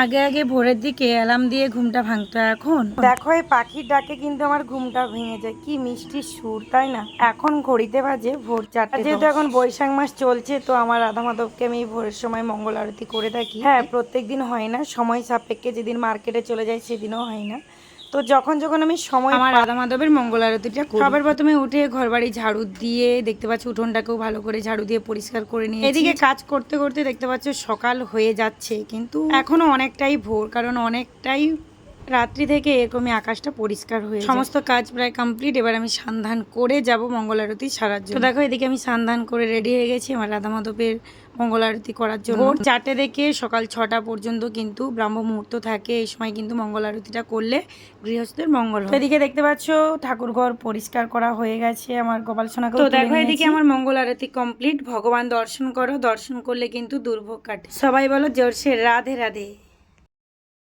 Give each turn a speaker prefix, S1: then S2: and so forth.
S1: আগে আগে ভোরের দিকে অ্যালার্ম দিয়ে ঘুমটা ভাঙতো, এখন দেখো এই পাখির ডাকে কিন্তু আমার ঘুমটা ভেঙে যায়। কি মিষ্টি সুর, তাই না? এখন ঘড়িতে বাজে ভোর 4টে। যেহেতু এখন বৈশাখ মাস চলছে, তো আমার রাধা মাধবকে আমি ভোরের সময় মঙ্গল আরতি করে থাকি। হ্যাঁ, প্রত্যেক দিন হয় না, সময় সাপেক্ষে যেদিন মার্কেটে চলে যায় সেদিনও হয় না। তো যখন যখন আমি সময় আমার রাধা মাধবের মঙ্গল আরতিটা করি। সবার প্রথমে উঠে ঘরবাড়ি ঝাড়ু দিয়ে, দেখতে পাচ্ছ উঠোনটাকেও ভালো করে ঝাড়ু দিয়ে পরিষ্কার করে নিয়ে এদিকে কাজ করতে করতে দেখতে পাচ্ছ সকাল হয়ে যাচ্ছে, কিন্তু এখনো অনেকটাই ভোর, কারণ অনেকটাই রাত্রি থেকে এরকমই আকাশটা পরিষ্কার হয়ে সমস্ত কাজ প্রায় কমপ্লিট। এবার আমি স্নান করে যাব মঙ্গল আরতি সারার জন্য। তো দেখো এদিকে আমি স্নান করে রেডি হয়ে গেছি আমার রাধা মাধবের মঙ্গল আরতি করার জন্য। ভোর 4টে থেকে সকাল 6টা পর্যন্ত কিন্তু ব্রাহ্ম মুহূর্ত থাকে। এই সময় কিন্তু মঙ্গল আরতিটা করলে গৃহস্থের মঙ্গল হয়। এদিকে দেখতে পাচ্ছ ঠাকুর ঘর পরিষ্কার করা হয়ে গেছে, আমার গোপাল সোনাকে। তো দেখো এদিকে আমার মঙ্গল আরতি কমপ্লিট। ভগবান দর্শন করো, দর্শন করলে কিন্তু দুর্ভোগ কাটে। সবাই বলো জোরসে রাধে রাধে।